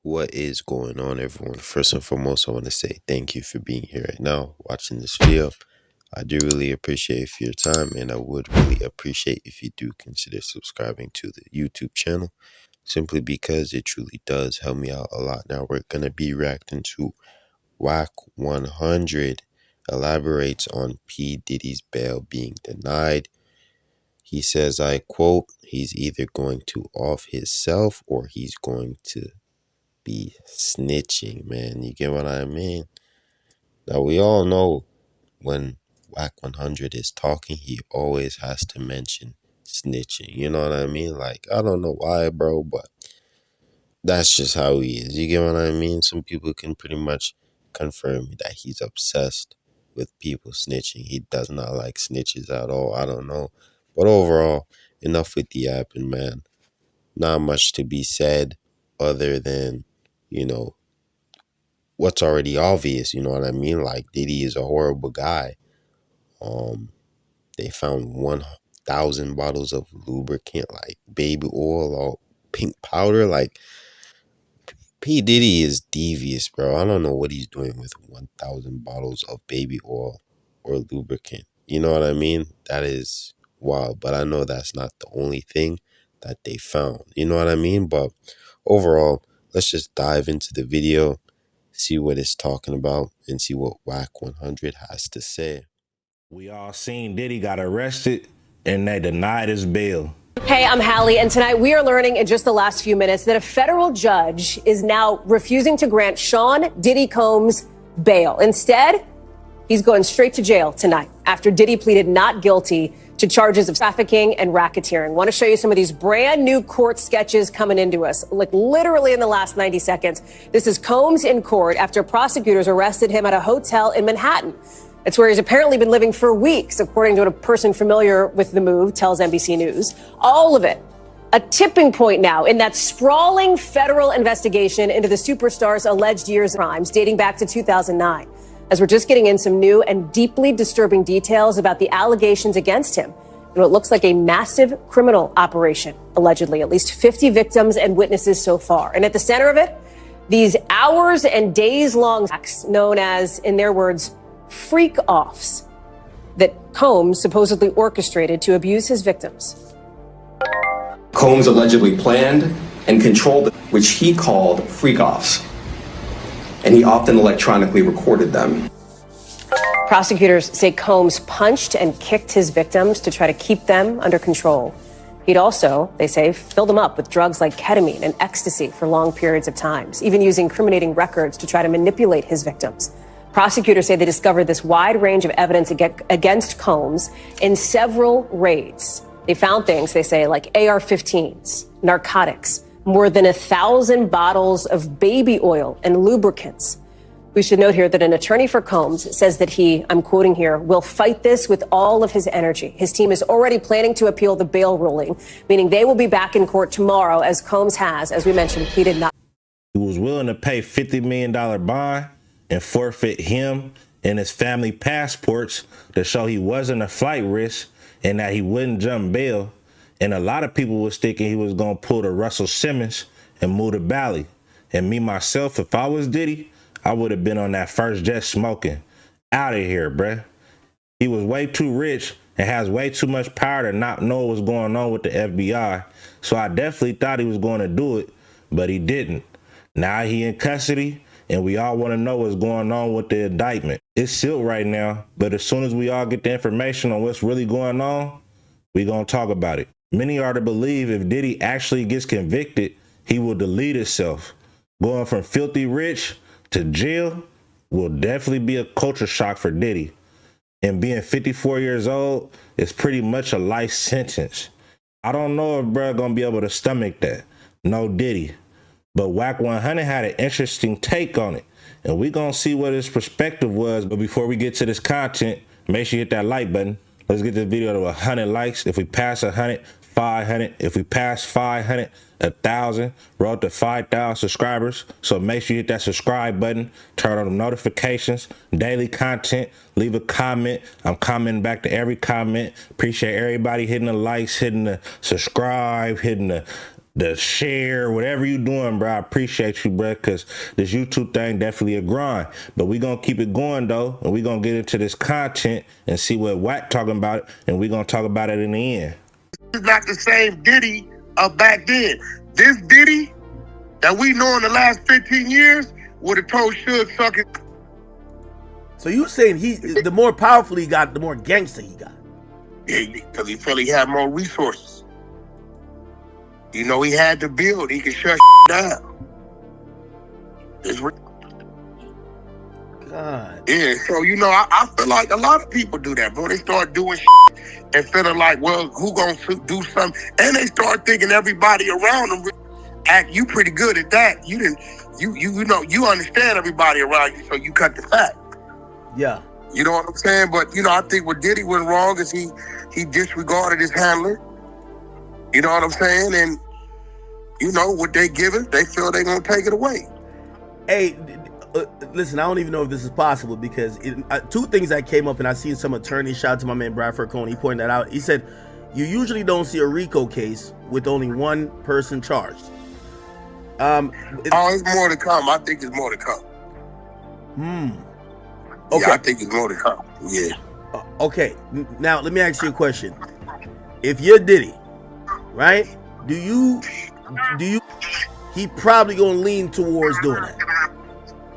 What is going on, everyone? First and foremost, I want to say thank you for being here right now, watching this video. I do really appreciate for your time, and I would really appreciate if you do consider subscribing to the YouTube channel, simply because it truly does help me out a lot. Now, we're going to be reacting to Wack 100 elaborates on P Diddy's bail being denied. He says, I quote, he's either going to off himself or he's going to be snitching, man. You get what I mean? Now, we all know when Wack 100 is talking, he always has to mention snitching. You know what I mean? Like, I don't know why, bro, but that's just how he is. You get what I mean? Some people can pretty much confirm that he's obsessed with people snitching. He does not like snitches at all. I don't know. But overall, enough with the yapping, man. Not much to be said other than, you know, what's already obvious, you know what I mean? Like, Diddy is a horrible guy. They found 1,000 bottles of lubricant, like baby oil or pink powder. Like, P Diddy is devious, bro. I don't know what he's doing with 1,000 bottles of baby oil or lubricant. You know what I mean? That is wild. But I know that's not the only thing that they found. You know what I mean? But overall, let's just dive into the video, see what it's talking about, and see what Wack 100 has to say. We all seen Diddy got arrested and they denied his bail. Hey, I'm Hallie, and tonight we are learning in just the last few minutes that a federal judge is now refusing to grant Sean Diddy Combs bail. Instead, he's going straight to jail tonight after Diddy pleaded not guilty to charges of trafficking and racketeering. Want to show you some of these brand new court sketches coming into us, like literally in the last 90 seconds. This is Combs in court after prosecutors arrested him at a hotel in Manhattan. It's where he's apparently been living for weeks, according to what a person familiar with the move tells NBC News. All of it a tipping point now in that sprawling federal investigation into the superstar's alleged years of crimes dating back to 2009. As we're just getting in some new and deeply disturbing details about the allegations against him in what looks like a massive criminal operation, allegedly. At least 50 victims and witnesses so far. And at the center of it, these hours and days long acts known as, in their words, freak-offs that Combs supposedly orchestrated to abuse his victims. Combs allegedly planned and controlled, which he called freak-offs, and he often electronically recorded them. Prosecutors say Combs punched and kicked his victims to try to keep them under control. He'd also, they say, filled them up with drugs like ketamine and ecstasy for long periods of times, even using incriminating records to try to manipulate his victims. Prosecutors say they discovered this wide range of evidence against Combs in several raids. They found things, they say, like AR-15s, narcotics, more than 1,000 bottles of baby oil and lubricants. We should note here that an attorney for Combs says that he, I'm quoting here, will fight this with all of his energy. His team is already planning to appeal the bail ruling, meaning they will be back in court tomorrow, as Combs has, as we mentioned, pleaded not. He was willing to pay $50 million bond and forfeit him and his family passports to show he wasn't a flight risk and that he wouldn't jump bail. And a lot of people was thinking he was going to pull the Russell Simmons and move to Bali. And me, myself, if I was Diddy, I would have been on that first jet smoking. Out of here, bruh. He was way too rich and has way too much power to not know what's going on with the FBI. So I definitely thought he was going to do it, but he didn't. Now he in custody, and we all want to know what's going on with the indictment. It's sealed right now, but as soon as we all get the information on what's really going on, we gonna talk about it. Many are to believe if Diddy actually gets convicted, he will delete himself. Going from filthy rich to jail will definitely be a culture shock for Diddy. And being 54 years old is pretty much a life sentence. I don't know if bruh gonna be able to stomach that. No Diddy. But Wack 100 had an interesting take on it, and we gonna see what his perspective was. But before we get to this content, make sure you hit that like button. Let's get this video to 100 likes. If we pass 100, 500. If we pass 500, 1,000. We're up to 5,000 subscribers. So make sure you hit that subscribe button. Turn on the notifications. Daily content. Leave a comment. I'm commenting back to every comment. Appreciate everybody hitting the likes, hitting the subscribe, hitting the the share, whatever you doing, bro. I appreciate you, bro, because this YouTube thing definitely a grind. But we gonna keep it going though, and we gonna get into this content and see what Wack talking about, and we gonna talk about it in the end. It's not the same Diddy of back then. This Diddy that we know in the last 15 years would have told Suge suck it. So you saying the more powerful he got, the more gangster he got? Yeah, because he felt he had more resources. You know, he had to build. He could shut down. God. Yeah, so, you know, I feel like a lot of people do that, bro. They start doing and feeling like, well, who gonna do something? And they start thinking everybody around them act, you pretty good at that. You know, you understand everybody around you, so you cut the fat. Yeah. You know what I'm saying? But, you know, I think what Diddy went wrong is he disregarded his handler. You know what I'm saying? And, you know, what they give it, they feel they're going to take it away. Hey, listen, I don't even know if this is possible because two things that came up, and I seen some attorney, shout out to my man Bradford Cohn, he pointed that out. He said, you usually don't see a RICO case with only one person charged. It's more to come. I think it's more to come. Okay. Yeah, I think it's more to come. Yeah. Okay. Now, let me ask you a question. If you're Diddy, right? Do you he probably gonna lean towards doing that?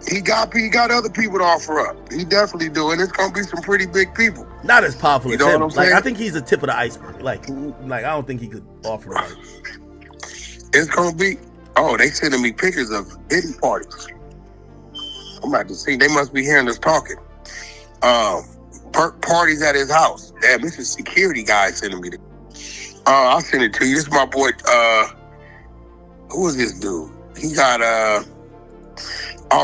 He got other people to offer up. He definitely do, and it's gonna be some pretty big people. Not as powerful as him. What I'm saying? I think he's the tip of the iceberg. Like I don't think he could offer that. It's gonna be. Oh, they sending me pictures of Diddy parties. I'm about to see. They must be hearing us talking. Parties at his house. Damn, this is security guy sending me this. I'll send it to you. This is my boy. Who is this dude? He got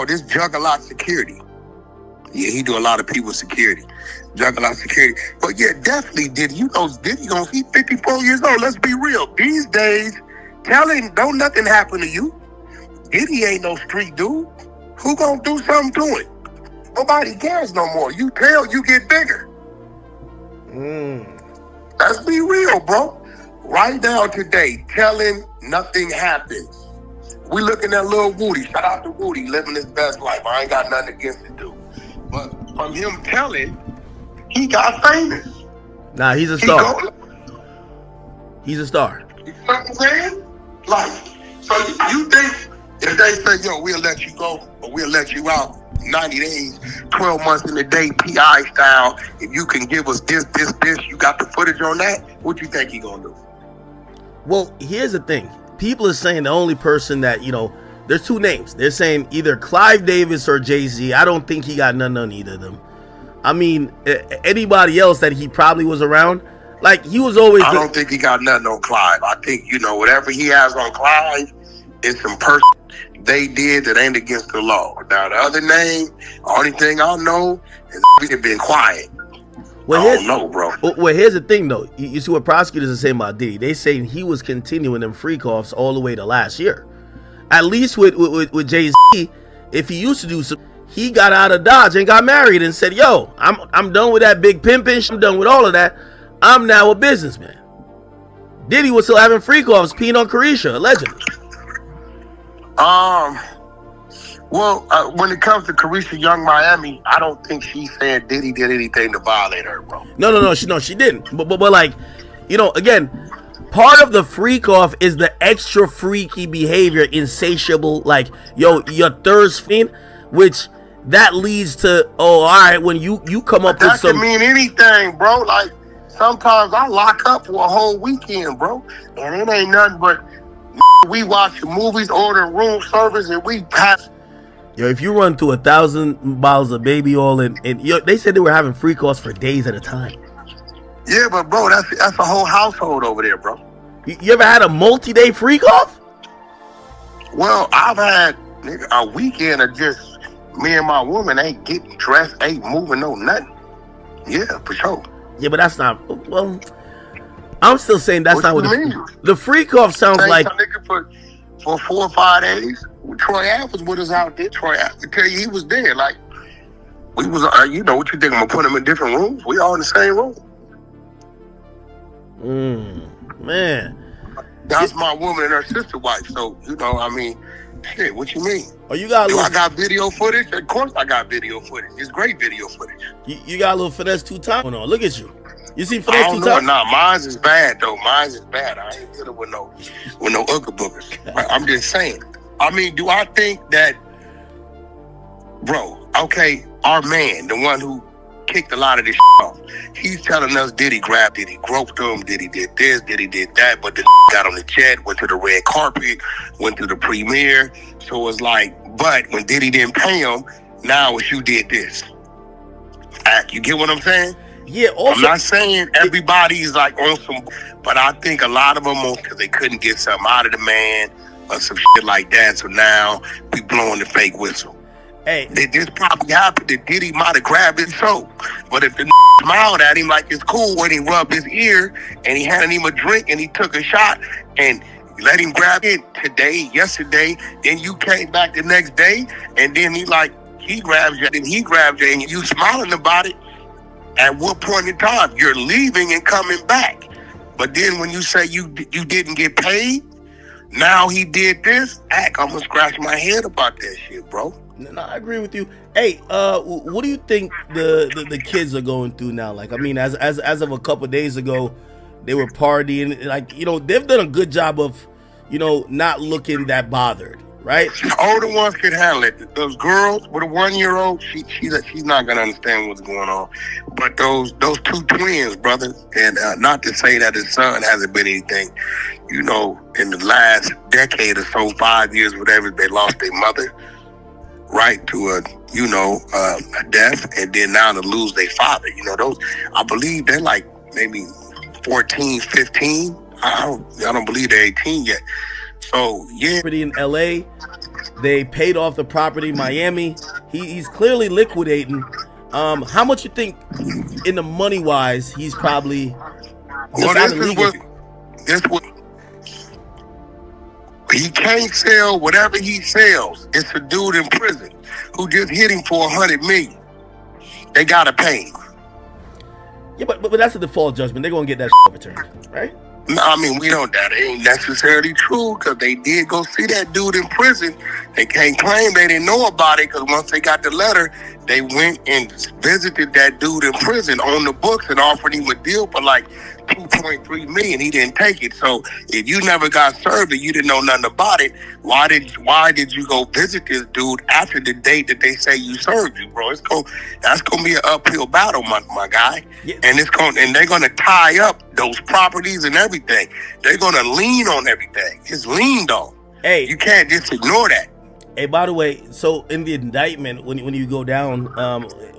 this Juggalot Security. Yeah, he do a lot of people's security. Juggalot Security. But yeah, definitely Diddy. You know, Diddy gonna be 54 years old. Let's be real. These days, don't nothing happen to you. Diddy ain't no street dude. Who gonna do something to it? Nobody cares no more. You tell, you get bigger. Let's be real, bro. Right now today, telling nothing happens. We looking at Lil Woody. Shout out to Woody, living his best life. I ain't got nothing against the dude. But from him telling, he got famous. Nah, he's a star. He's a star. You know what I'm saying? Like, so you think if they say, yo, we'll let you go, or we'll let you out 90 days, 12 months in a day, PI style, if you can give us this, you got the footage on that, what you think he gonna do? Well, here's the thing. People are saying the only person that, you know, there's two names. They're saying either Clive Davis or Jay-Z. I don't think he got none on either of them. I mean, anybody else that he probably was around, like he was always... I don't think he got nothing on Clive. I think, you know, whatever he has on Clive is some person they did that ain't against the law. Now, the other name, only thing I know is he's been quiet. Well, I don't know, bro. Well, here's the thing, though. You see what prosecutors are saying about Diddy. They saying he was continuing them freak-offs all the way to last year. At least with Jay-Z, if he used to do some, he got out of Dodge and got married and said, yo, I'm done with that big pimping. I'm done with all of that. I'm now a businessman. Diddy was still having freak-offs, peeing on Carisha, allegedly. When it comes to Carisha Young Miami, I don't think she's saying Diddy did anything to violate her, bro. No, she didn't. But like, you know, again, part of the freak off is the extra freaky behavior, insatiable, like, yo, your thirst fiend, which that leads to, oh, all right, when you come up with some... That can mean anything, bro. Like, sometimes I lock up for a whole weekend, bro, and it ain't nothing but we watch movies, order room service, and we pass. Yo, if you run through 1,000 bottles of baby oil and yo, they said they were having free calls for days at a time. Yeah, but bro, that's a whole household over there, bro. You ever had a multi-day freak off? Well, I've had a weekend of just me and my woman ain't getting dressed, ain't moving, no nothing. Yeah, for sure. Yeah, but that's not. Well, I'm still saying that's not what the freak off sounds Same like. Nigga for 4 or 5 days. Troy Ave was with us out there. Troy Ave, I tell you, he was there. Like, we was, you know, what you think? I'm gonna put him in different rooms? We all in the same room. Man. That's my woman and her sister wife. So, you know, I mean, shit, what you mean? Oh, you got I got video footage? Of course I got video footage. It's great video footage. You got a little finesse 2 times going on. Look at you. You see finesse 2 times? Nah, mine's is bad though. Mine's is bad. I ain't dealing with no Ooga boogers. I'm just saying. I mean, do I think that, bro, okay, our man, the one who kicked a lot of this off, he's telling us Diddy grabbed Diddy, groped him, Diddy did this, Diddy did that, but the got on the jet, went to the red carpet, went to the premiere. So it's like, but when Diddy didn't pay him, now it's you did this. You get what I'm saying? Yeah, also, I'm not saying everybody's like on some, but I think a lot of them on because they couldn't get something out of the man or some shit like that. So now we blowing the fake whistle. Hey, This probably happened that Diddy might have grabbed his soul. But if the smiled at him like it's cool when he rubbed his ear and he handed him a drink and he took a shot and let him grab it today, yesterday, then you came back the next day and then he grabbed you, then he grabbed you and you smiling about it, at what point in time you're leaving and coming back? But then when you say you didn't get paid, now he did this, I'm gonna scratch my head about that shit, bro. No, I agree with you. Hey, what do you think the kids are going through now? Like, I mean, as of a couple of days ago, they were partying. Like, you know, they've done a good job of, you know, not looking that bothered, right? Older ones can handle it. Those girls with a 1-year-old, she's not gonna understand what's going on. But those 2 twins, brother, and not to say that his son hasn't been anything, you know, in the last decade or so, 5 years, whatever, they lost their mother, right, to a death, and then now to lose their father. You know, those, I believe they're like maybe 14, 15. I don't believe they're 18 yet. So yeah, In LA, they paid off the property. Miami, he's clearly liquidating. How much you think in the money wise he's probably this what he can't sell. Whatever he sells, it's a dude in prison who just hit him for $100 million. They gotta pay him. Yeah, but that's a default judgment. They're gonna get that returned, right? No, I mean, we don't, that ain't necessarily true, because they did go see that dude in prison. They can't claim they didn't know about it, because once they got the letter, they went and visited that dude in prison on the books and offered him a deal for like $2.3 million. He didn't take it. So if you never got served and you didn't know nothing about it, why did you go visit this dude after the date that they say you served you, bro? That's gonna be an uphill battle, my guy. Yeah. And they're gonna tie up those properties and everything. They're gonna lean on everything. It's leaned on. Hey, you can't just ignore that. Hey, by the way, so in the indictment, when you go down,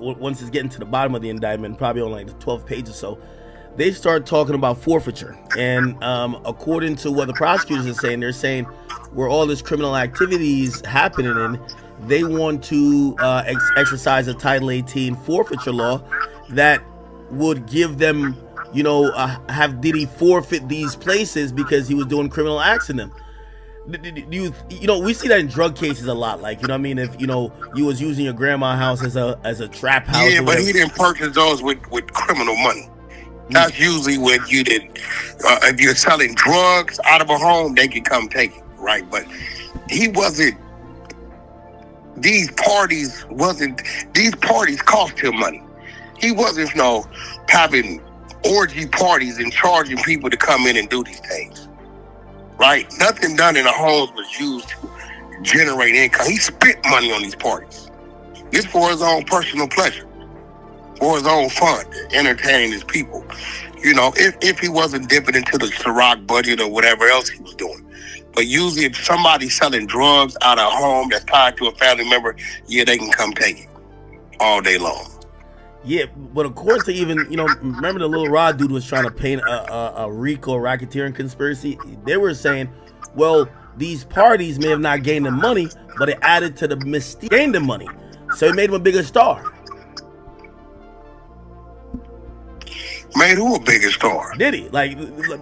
once it's getting to the bottom of the indictment, probably on like the 12th page or so, they start talking about forfeiture. And according to what the prosecutors are saying, they're saying where all this criminal activity is happening in, they want to exercise a Title 18 forfeiture law that would give them, you know, have Diddy forfeit these places because he was doing criminal acts in them. You know, we see that in drug cases a lot. Like, you know what I mean? If, you know, you was using your grandma's house as a trap house. Yeah, but he didn't purchase those with criminal money. That's usually when you didn't. If you're selling drugs out of a home, they can come take it, right? But he wasn't. These parties cost him money. He wasn't having orgy parties and charging people to come in and do these things. Right? Nothing done in the homes was used to generate income. He spent money on these parties. It's for his own personal pleasure, for his own fun, entertaining his people. You know, if he wasn't dipping into the Ciroc budget or whatever else he was doing. But usually if somebody's selling drugs out of a home that's tied to a family member, yeah, they can come take it all day long. Yeah, but according to even, you know, remember the Little Rod dude was trying to paint a RICO racketeering conspiracy? They were saying, well, these parties may have not gained the money, but it added to the mystique, gained the money. So it made him a bigger star. Made who a bigger star? Diddy, like,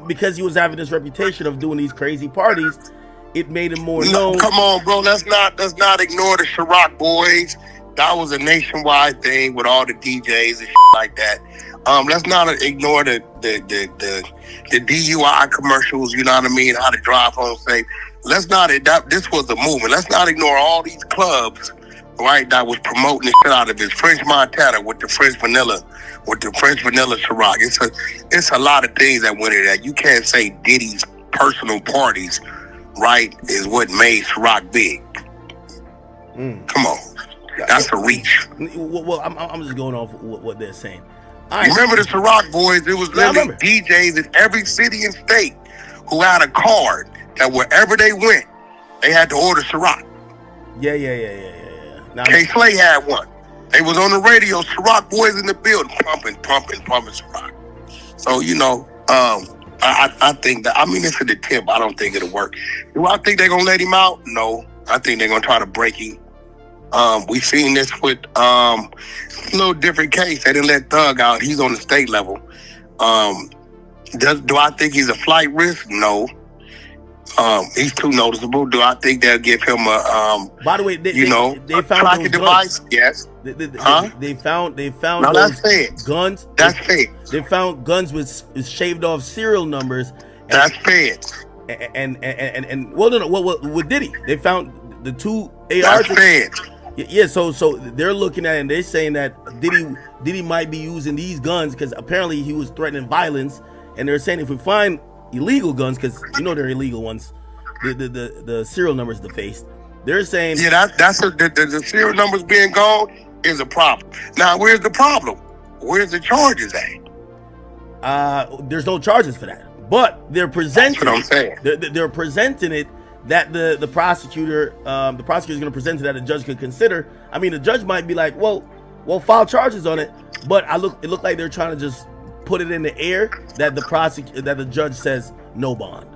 because he was having this reputation of doing these crazy parties, it made him more known. Come on, bro, let's not ignore the Ciroc boys. That was a nationwide thing with all the DJs and shit like that. Let's not ignore the DUI commercials. You know what I mean? How to drive home safe. Let's not. This was a movement. Let's not ignore all these clubs, right? That was promoting the shit out of his French Montana with the French vanilla, Ciroc. It's a lot of things that went into that. You can't say Diddy's personal parties, right, is what made Ciroc big. Come on, that's a reach. Well, I'm just going off what they're saying. Right. Remember the Ciroc boys? It was literally DJs in every city and state who had a card that wherever they went, they had to order Ciroc. Yeah. K-Slay had one. They was on the radio, Ciroc boys in the building, pumping Ciroc. So, you know, I think that, I mean, it's an attempt. I don't think it'll work. Do I think they're going to let him out? No. I think they're going to try to break him. We've seen this with a little different case. They didn't let Thug out. He's on the state level. Do I think he's a flight risk? No. He's too noticeable. Do I think they'll give him a by the way, they a found tracking device? Yes. They found no, those that's guns. That's fake. They found guns with shaved off serial numbers. That's fake. And well, no, with Diddy, they found the two ARs. That's fake. Yeah, so they're looking at it and they're saying that Diddy might be using these guns because apparently he was threatening violence, and they're saying if we find illegal guns, because you know they're illegal ones, the serial numbers defaced. They're saying that's the serial numbers being gone is a problem. Now where's the problem? Where's the charges at? There's no charges for that, but they're presenting. That's what I'm saying. They're presenting it that the prosecutor is going to present it that a judge could consider. I mean, the judge might be like, well, file charges on it, but it looked like they're trying to just put it in the air that the judge says no bond.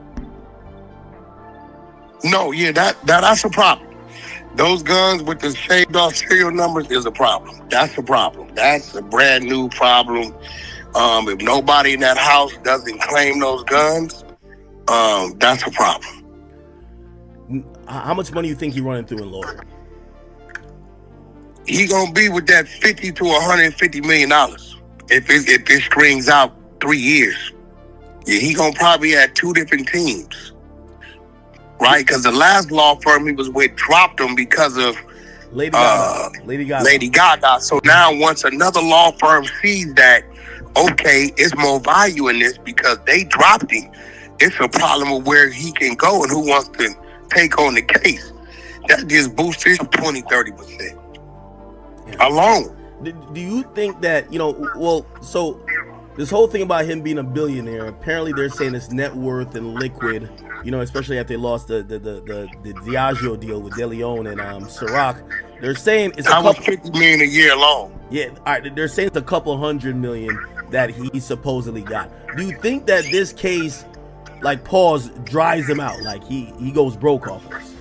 No, yeah, that's a problem. Those guns with the shaved off serial numbers is a problem. That's a problem. That's a brand new problem. If nobody in that house doesn't claim those guns, that's a problem. How much money you think he running through in lawyer? He gonna be with that $50 to $150 million if it strings out 3 years. Yeah, he gonna probably have 2 different teams, right? Because the last law firm he was with dropped him because of Lady Gaga. So now once another law firm sees that, okay, it's more value in this because they dropped him, it's a problem of where he can go and who wants to take on the case. That just boosts his 20-30% alone. Do you think that, so this whole thing about him being a billionaire, apparently they're saying his net worth and liquid, especially after they lost the Diageo deal with De Leon and Ciroc, they're saying it's was $50 million a year alone. Yeah, all right, they're saying it's a couple $100 million that he supposedly got. Do you think that this case, like, dries him out, like he goes broke off of this?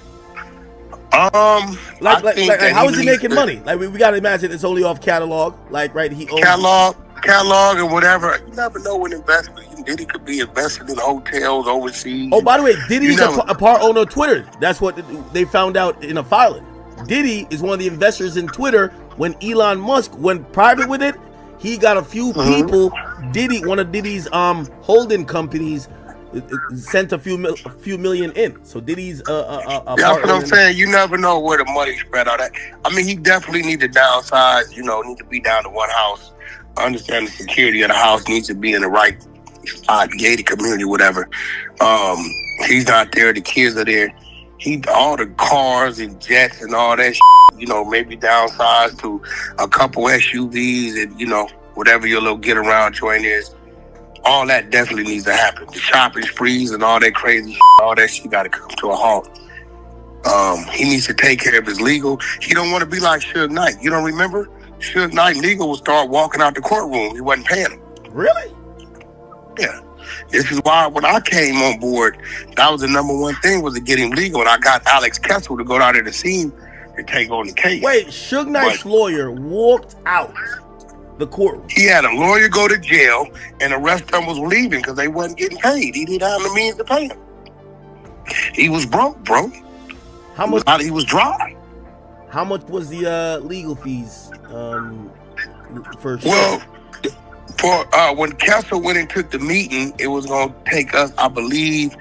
How is he making money? Like, we gotta imagine it's only off catalog, like, right? He owns catalog and whatever. You never know when investment. Diddy could be invested in hotels overseas. Oh, by the way, Diddy's a part owner of Twitter. That's what they found out in a filing. Diddy is one of the investors in Twitter. When Elon Musk went private with it, he got a few people. One of Diddy's holding companies sent a few million in. So Diddy's that's what I'm saying. You never know where the money spread out at. I mean, he definitely need to downsize. Need to be down to one house. I understand the security of the house needs to be in the right gated community, whatever. He's not there. The kids are there. All the cars and jets and all that maybe downsize to a couple SUVs and, whatever your little get around joint is. All that definitely needs to happen. The shopping sprees and all that crazy all that shit got to come to a halt. He needs to take care of his legal. He don't want to be like Suge Knight. You don't remember? Suge Knight legal would start walking out the courtroom. He wasn't paying him. Really? Yeah. This is why when I came on board, that was the number one thing was to get him legal. And I got Alex Kessel to go down to the scene and take on the case. Wait, Suge Knight's lawyer walked out the courtroom. He had a lawyer go to jail, and the rest of them was leaving because they wasn't getting paid. He didn't have the means to pay them. He was broke, bro. How much? He was dry. How much was the legal fees for? Well, For when Kessel went and took the meeting, it was gonna take us, I believe,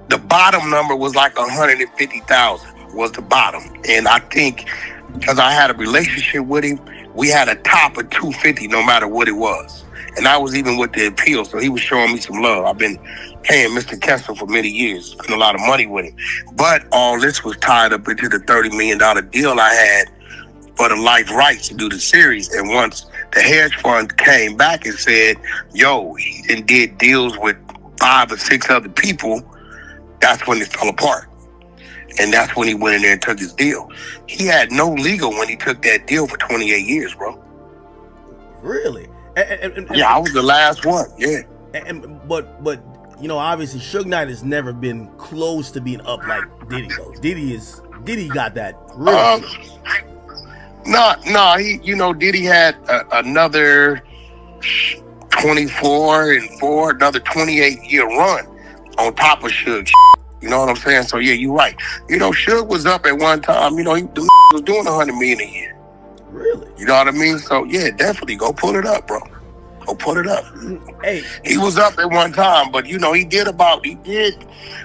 the bottom number was like 150,000 was the bottom, and I think because I had a relationship with him, we had a top of 250 no matter what it was, and I was even with the appeal, so he was showing me some love. I've been paying Mr. Kessel for many years, spent a lot of money with him, but all this was tied up into the $30 million deal I had for the life rights to do the series. And once the hedge fund came back and said, yo, he did deals with 5 or 6 other people, that's when it fell apart. And that's when he went in there and took his deal. He had no legal when he took that deal for 28 years, bro. Really? Yeah, I was the last one, yeah. But you know, obviously Suge Knight has never been close to being up like Diddy though. Diddy got that real shit. No, Diddy had another 24 and 4, another 28-year run on top of Suge. You know what I'm saying? So yeah, you're right. Suge was up at one time. He was doing $100 million a year. Really? You know what I mean? So yeah, definitely go pull it up, bro. Go pull it up. Hey, he was up at one time, but he did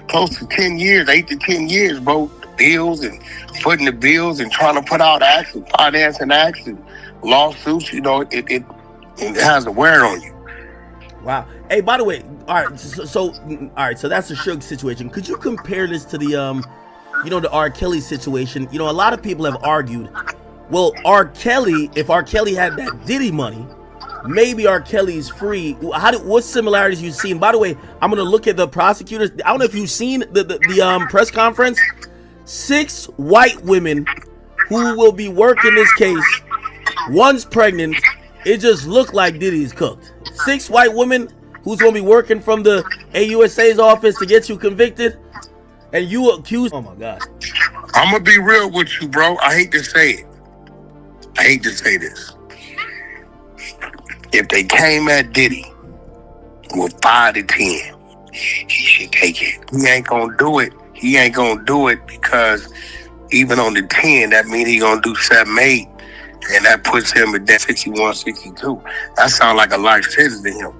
close to 10 years, 8 to 10 years, bro. Bills and footing the bills and trying to put out acts and financing acts and lawsuits. It has a wear on you. Wow. Hey, by the way, all right, so that's the Suge situation. Could you compare this to the the R. Kelly situation? A lot of people have argued, well, if R. Kelly had that Diddy money, maybe R. Kelly's free. What similarities you seen? By the way, I'm gonna look at the prosecutors. I don't know if you've seen the press conference. 6 white women who will be working this case. One's pregnant. It just looked like Diddy's cooked. 6 white women who's gonna be working from the AUSA's office to get you convicted, and you accused. Oh my God. I'm gonna be real with you, bro. I hate to say it. I hate to say this. If they came at Diddy with 5 to 10, he should take it. He ain't gonna do it. He ain't gonna do it because even on the 10, that means he gonna do 7, 8, and that puts him at that 61, 62. That sounds like a life sentence to him.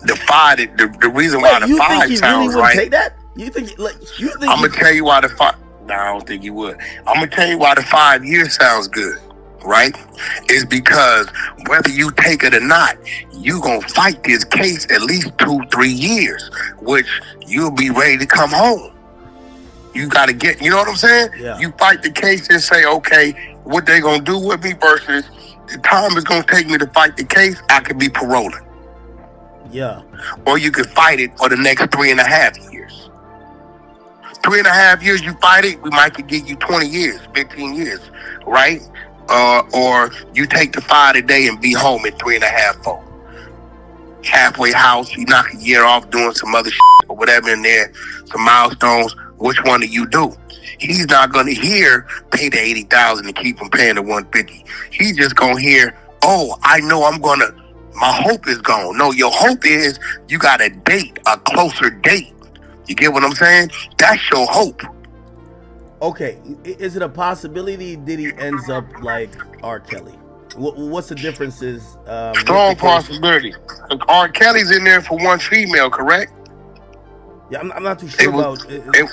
The 5, the reason why the 5 sounds right. Take that? You think? I'm gonna tell you why the 5. No, I don't think you would. I'm gonna tell you why the 5 years sounds good. Right? Is because whether you take it or not, you gonna fight this case at least 2-3 years, which you'll be ready to come home. You gotta get, you know what I'm saying? Yeah. You fight the case and say, okay, what they gonna do with me versus the time it's gonna take me to fight the case, I could be paroling. Yeah. Or you could fight it for the next 3.5 years. 3.5 years you fight it, we might could give you 20 years, 15 years, right? Or you take the 5 today and be home in 3.5, 4. Halfway house, you knock a year off doing some other shit or whatever in there, some milestones. Which one do you do? He's not gonna hear pay the 80,000 and keep him paying the 150. He's just gonna hear, oh, I know my hope is gone. No, your hope is you got a date, a closer date. You get what I'm saying? That's your hope. Okay, is it a possibility Diddy ends up like R. Kelly? What's the differences? Strong possibility. R. Kelly's in there for one female, correct? Yeah, I'm not too sure about.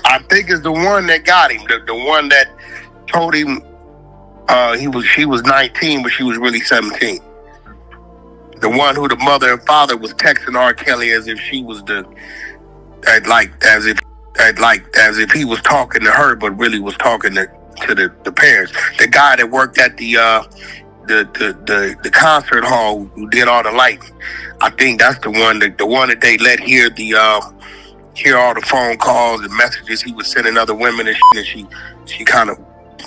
I think it's the one that got him. The one that told him she was 19, but she was really 17. The one who the mother and father was texting R. Kelly as if she was as if he was talking to her, but really was talking to the parents. The guy that worked at the concert hall who did all the lighting. I think that's the one that they let hear all the phone calls and messages he was sending other women and shit, and she kind of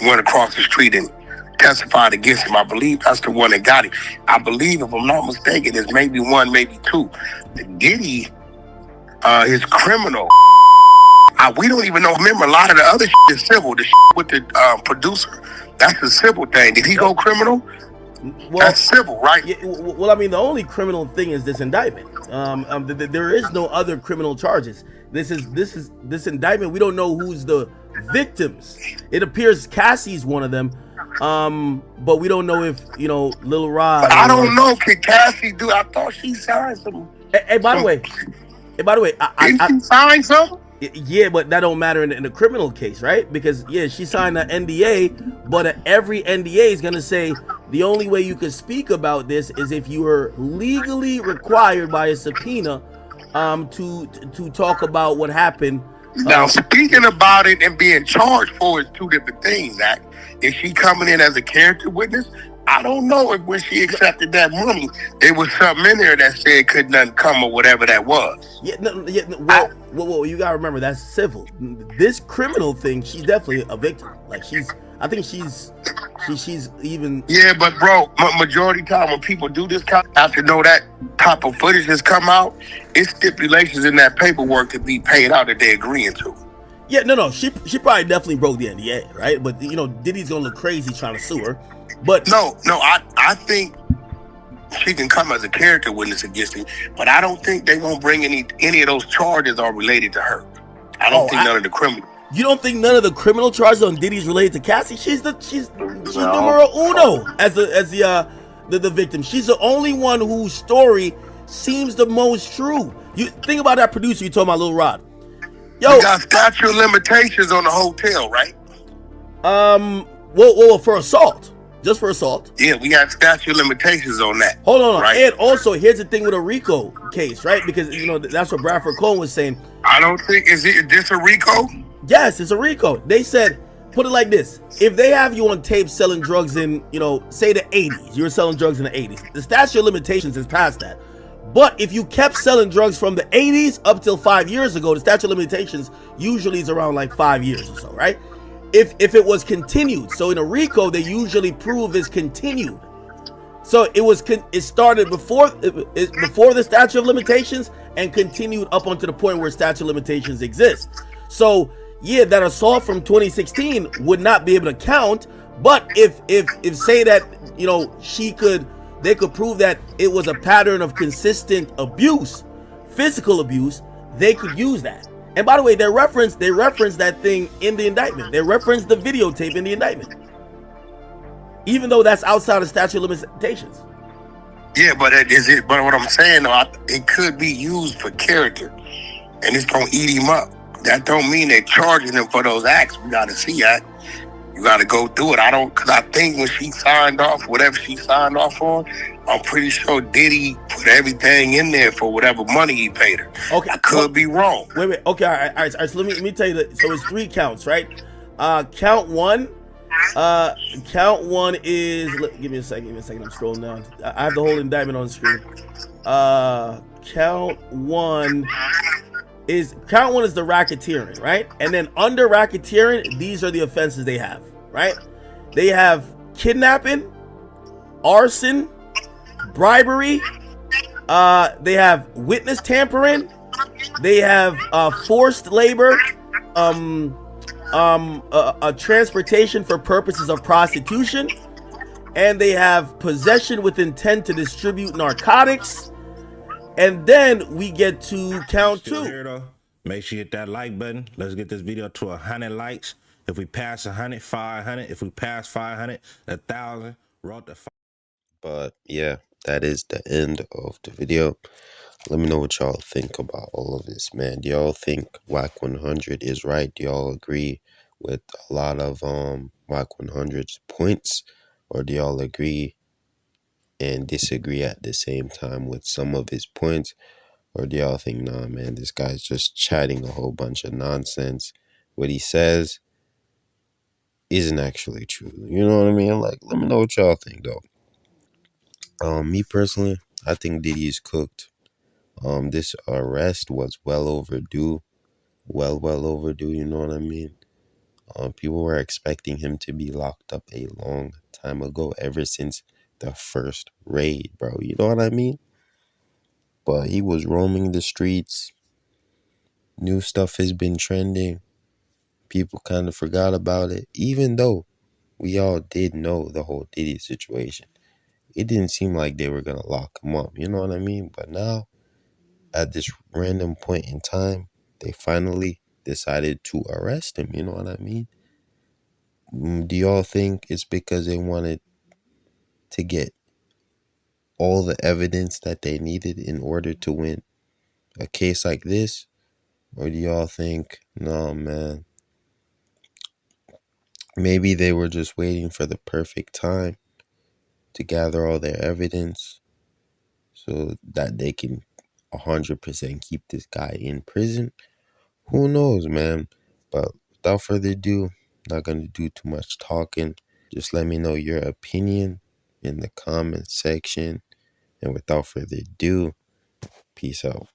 went across the street and testified against him. I believe that's the one that got him. I believe, if I'm not mistaken, it's maybe 1, maybe 2. Diddy, his criminal. We don't even know. Remember, a lot of the other shit is civil. The shit with the producer, that's a civil thing. Did he go criminal? Well, that's civil, right? Yeah, well, I mean, the only criminal thing is this indictment. There is no other criminal charges. This indictment. We don't know who's the victims. It appears Cassie's one of them. But we don't know if Lil But Rod I or don't know. Can Cassie do? I thought she signed some. hey, by the way, Didn't she sign something? yeah, but that don't matter in a criminal case, right? Because yeah, she signed an NDA, but every NDA is gonna say the only way you can speak about this is if you are legally required by a subpoena, to talk about what happened. Now, speaking about it and being charged for is two different things, Zach. Is she coming in as a character witness? I don't know if when she accepted that money, there was something in there that said could nothing come or whatever that was. Yeah, well, you gotta remember that's civil. This criminal thing, she's definitely a victim. Like I think she's even. Yeah, but bro, majority time when people do this, after know that type of footage has come out, it's stipulations in that paperwork to be paid out that they're agreeing to. Yeah, no, she probably definitely broke the NDA, right? But Diddy's gonna look crazy trying to sue her. But no, I think she can come as a character witness against him, but I don't think they're gonna bring any of those charges are related to her. I don't think none of the criminal. You don't think none of the criminal charges on Diddy's related to Cassie? She's numero uno as the victim. She's the only one whose story seems the most true. You think about that producer you talking about, Lil Rod. Yo, you got statute of limitations on the hotel, right? Well, for assault. Just for assault. Yeah, we got statute of limitations on that. Hold on. Right? And also, here's the thing with a RICO case, right? Because, that's what Bradford Cohen was saying. I don't think, is this a RICO? Yes, it's a RICO. They said, put it like this. If they have you on tape selling drugs in, say the 80s, you were selling drugs in the 80s. The statute of limitations is past that. But if you kept selling drugs from the 80s up till 5 years ago, the statute of limitations usually is around like 5 years or so, right? If it was continued, so in a RICO they usually prove is continued. So it started before the statute of limitations and continued up onto the point where statute of limitations exists. So yeah, that assault from 2016 would not be able to count. But if say that they could prove that it was a pattern of consistent abuse, physical abuse, they could use that. And by the way, they referenced that thing in the indictment. They referenced the videotape in the indictment, even though that's outside of statute of limitations. Yeah, but But what I'm saying, though, it could be used for character, and it's gonna eat him up. That don't mean they're charging him for those acts. We gotta see that. You gotta go through it. Because I think when she signed off, whatever she signed off on, I'm pretty sure Diddy put everything in there for whatever money he paid her. Okay, I could be wrong. Wait. Okay, all right. So let me tell you that. So it's 3 counts, right? Count one is. Give me a second. I'm scrolling down. I have the whole indictment on the screen. Count one is the racketeering, right? And then under racketeering, these are the offenses they have, right? They have kidnapping, arson, bribery. They have witness tampering. They have forced labor, a transportation for purposes of prostitution, and they have possession with intent to distribute narcotics. And then we get to count 2. Here, make sure you hit that like button. Let's get this video to 100 likes. If we pass 100, 500. If we pass 500, 1,000. Wrote the. But yeah, that is the end of the video. Let me know what y'all think about all of this, man. Do y'all think Wack 100 is right? Do y'all agree with a lot of Wack 100's points, or do y'all agree and disagree at the same time with some of his points? Or do y'all think, nah, man, this guy's just chatting a whole bunch of nonsense? What he says isn't actually true. You know what I mean? Like, let me know what y'all think, though. Me personally, I think Diddy is cooked. This arrest was well overdue. Well overdue, you know what I mean? People were expecting him to be locked up a long time ago, ever since the first raid, bro. You know what I mean? But he was roaming the streets. New stuff has been trending. People kind of forgot about it, even though we all did know the whole Diddy situation. It didn't seem like they were going to lock him up, you know what I mean? But now, at this random point in time, they finally decided to arrest him, you know what I mean? Do y'all think it's because they wanted to get all the evidence that they needed in order to win a case like this? Or do y'all think, no, man, maybe they were just waiting for the perfect time to gather all their evidence so that they can 100% keep this guy in prison? Who knows, man? But without further ado, not going to do too much talking. Just let me know your opinion in the comment section. And without further ado, peace out.